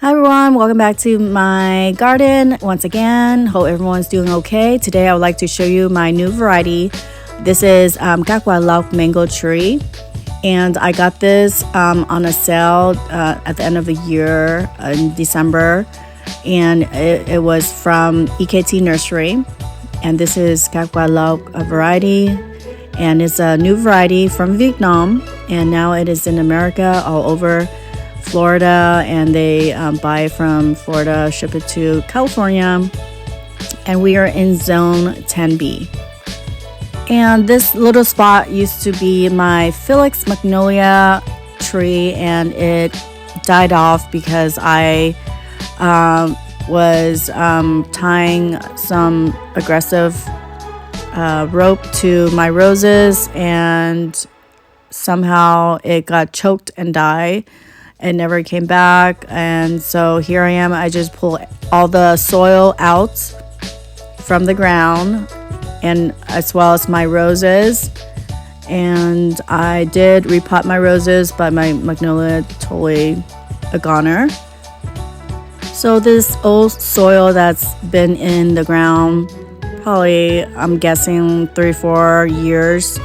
Hi everyone, welcome back to my garden once again. Hope everyone's doing okay. Today I would like to show you my new variety. This is CAT HOA LOC mango tree, and I got this on a sale at the end of the year in December, and it was from EKT Nursery, and this is CAT HOA LOC variety, and it's a new variety from Vietnam, and now it is in America all over Florida, and they buy it from Florida, ship it to California, and we are in zone 10B. And this little spot used to be my Felix magnolia tree, and it died off because I was tying some aggressive rope to my roses, and somehow it got choked and died. It never came back, and so here I am. I just pull all the soil out from the ground, and as well as my roses. And I did repot my roses, but my magnolia totally a goner. So this old soil that's been in the ground, probably I'm guessing 3-4 years.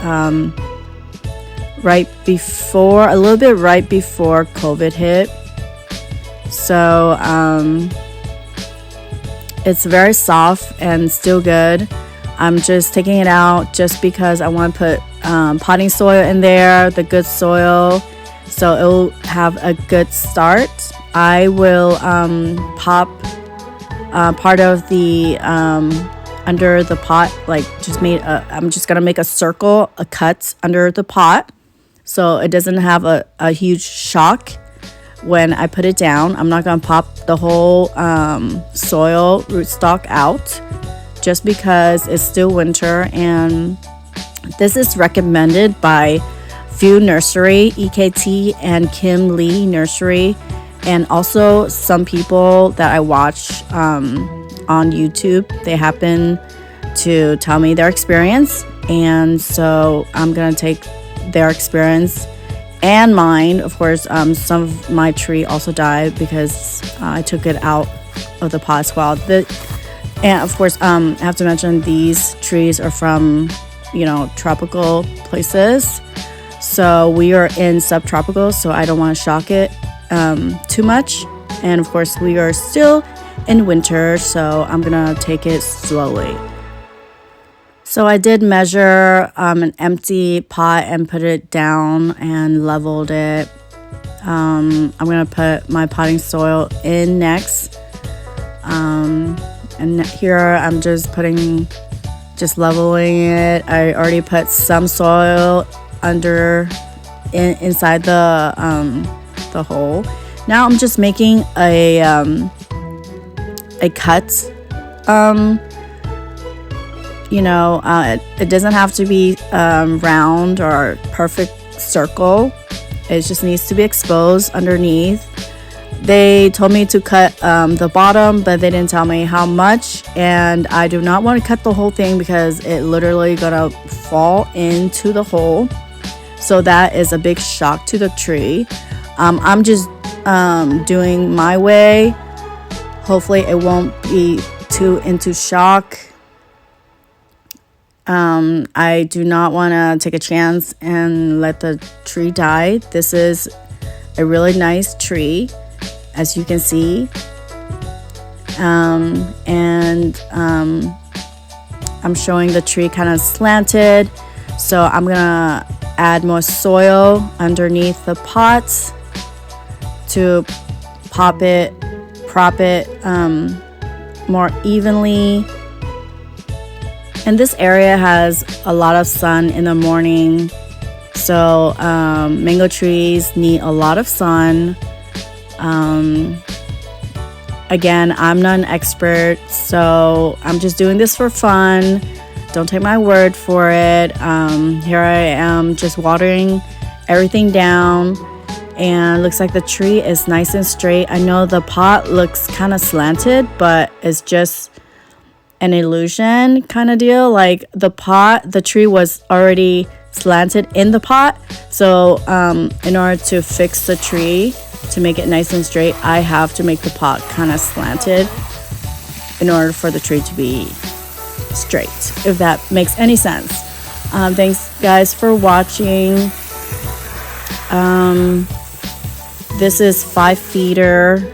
A little bit right before COVID hit. So it's very soft and still good. I'm just taking it out just because I want to put potting soil in there, the good soil, so it will have a good start. I will pop part of the under the pot, I'm just gonna make a circle, a cut under the pot, so it doesn't have a huge shock when I put it down. I'm not going to pop the whole soil rootstock out just because it's still winter. And this is recommended by Few Nursery, EKT, and Kim Lee Nursery, and also some people that I watch on YouTube. They happen to tell me their experience, and so I'm going to take their experience and mine. Of course, some of my tree also died because I took it out of the pot as well. And of course, I have to mention these trees are from, tropical places. So we are in subtropical, so I don't want to shock it too much. And of course, we are still in winter, so I'm gonna take it slowly. So I did measure an empty pot and put it down and leveled it. I'm going to put my potting soil in next. And here I'm just leveling it. I already put some soil inside the hole. Now I'm just making a cut. It doesn't have to be round or perfect circle. It just needs to be exposed underneath. They told me to cut the bottom, but they didn't tell me how much, and I do not want to cut the whole thing because it literally gonna fall into the hole. So that is a big shock to the tree. I'm just doing my way. Hopefully it won't be too into shock. I do not want to take a chance and let the tree die. This is a really nice tree, as you can see. I'm showing the tree kind of slanted, so I'm gonna add more soil underneath the pot to prop it more evenly. And this area has a lot of sun in the morning, so mango trees need a lot of sun. Again, I'm not an expert, so I'm just doing this for fun. Don't take my word for it. Here I am just watering everything down, and looks like the tree is nice and straight. I know the pot looks kind of slanted, but it's just an illusion kind of deal. Like the tree was already slanted in the pot, so in order to fix the tree, to make it nice and straight, I have to make the pot kind of slanted in order for the tree to be straight, if that makes any sense. Thanks guys for watching. This is 5 feeder.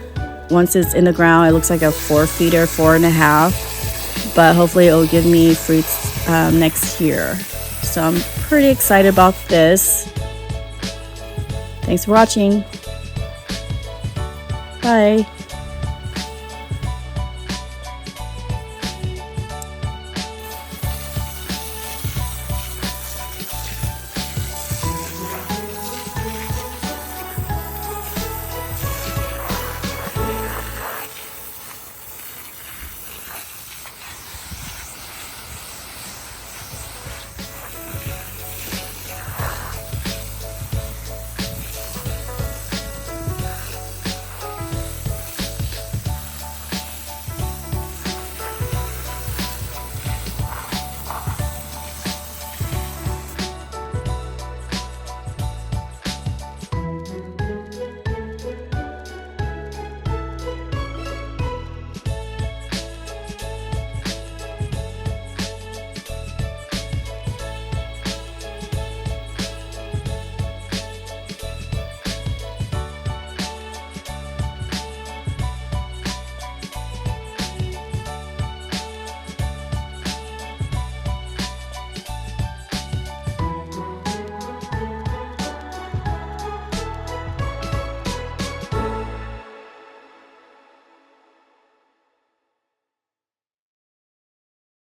Once it's in the ground, it looks like a 4 feeder, 4.5, but hopefully it'll give me fruits next year. So I'm pretty excited about this. Thanks for watching. Bye.